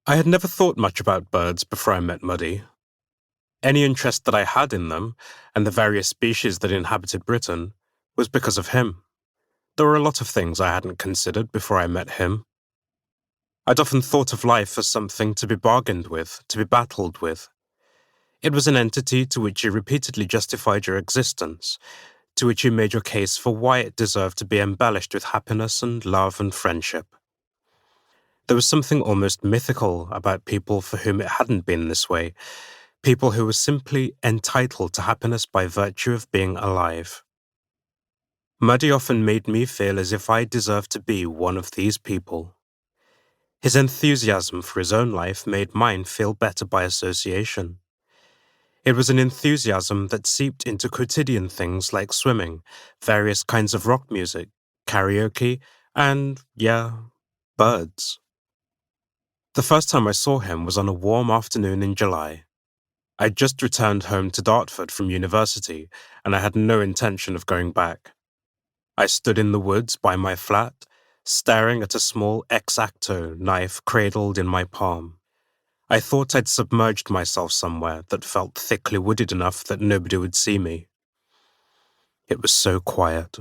I had never thought much about birds before I met Muddy. Any interest that I had in them, and the various species that inhabited Britain, was because of him. There were a lot of things I hadn't considered before I met him. I'd often thought of life as something to be bargained with, to be battled with. It was an entity to which you repeatedly justified your existence, to which you made your case for why it deserved to be embellished with happiness and love and friendship. There was something almost mythical about people for whom it hadn't been this way, people who were simply entitled to happiness by virtue of being alive. Muddy often made me feel as if I deserved to be one of these people. His enthusiasm for his own life made mine feel better by association. It was an enthusiasm that seeped into quotidian things like swimming, various kinds of rock music, karaoke, and, birds. The first time I saw him was on a warm afternoon in July. I'd just returned home to Dartford from university, and I had no intention of going back. I stood in the woods by my flat, staring at a small X-Acto knife cradled in my palm. I thought I'd submerged myself somewhere that felt thickly wooded enough that nobody would see me. It was so quiet.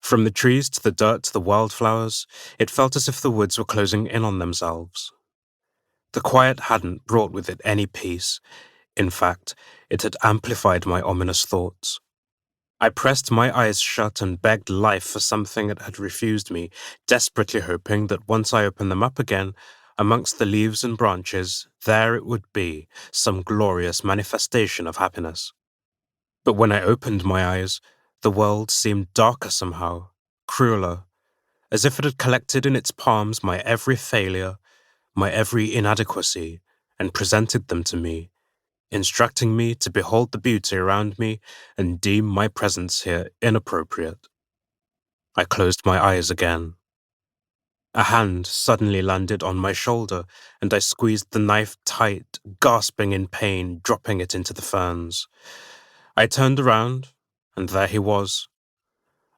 From the trees to the dirt to the wildflowers, it felt as if the woods were closing in on themselves. The quiet hadn't brought with it any peace. In fact, it had amplified my ominous thoughts. I pressed my eyes shut and begged life for something it had refused me, desperately hoping that once I opened them up again, amongst the leaves and branches, there it would be, some glorious manifestation of happiness. But when I opened my eyes, the world seemed darker somehow, crueler, as if it had collected in its palms my every failure, my every inadequacy, and presented them to me, instructing me to behold the beauty around me and deem my presence here inappropriate. I closed my eyes again. A hand suddenly landed on my shoulder, and I squeezed the knife tight, gasping in pain, dropping it into the ferns. I turned around, and there he was.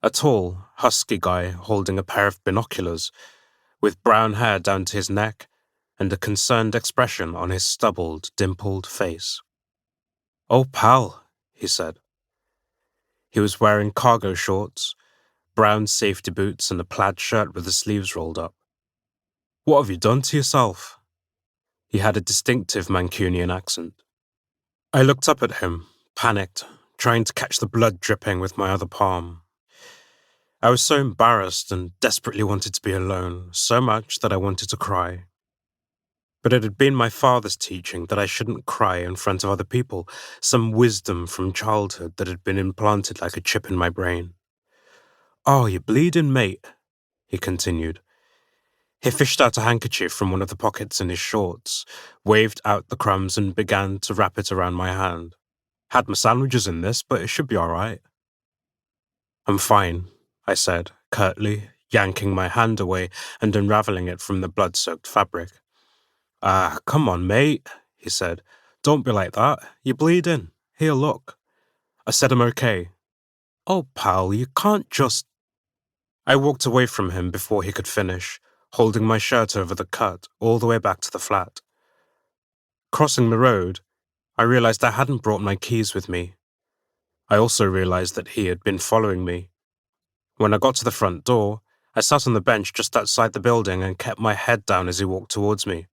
A tall, husky guy holding a pair of binoculars, with brown hair down to his neck, and a concerned expression on his stubbled, dimpled face. "Oh, pal," he said. He was wearing cargo shorts, brown safety boots, and a plaid shirt with the sleeves rolled up. "What have you done to yourself?" He had a distinctive Mancunian accent. I looked up at him, panicked, trying to catch the blood dripping with my other palm. I was so embarrassed and desperately wanted to be alone, so much that I wanted to cry. But it had been my father's teaching that I shouldn't cry in front of other people, some wisdom from childhood that had been implanted like a chip in my brain. "Oh, you're bleeding, mate," he continued. He fished out a handkerchief from one of the pockets in his shorts, waved out the crumbs and began to wrap it around my hand. "Had my sandwiches in this, but it should be all right." "I'm fine," I said, curtly, yanking my hand away and unraveling it from the blood-soaked fabric. "Ah, come on, mate," he said. "Don't be like that. You're bleeding. Here, look." I said I'm okay. "Oh, pal, you can't just—" I walked away from him before he could finish, holding my shirt over the cut all the way back to the flat. Crossing the road, I realized I hadn't brought my keys with me. I also realized that he had been following me. When I got to the front door, I sat on the bench just outside the building and kept my head down as he walked towards me.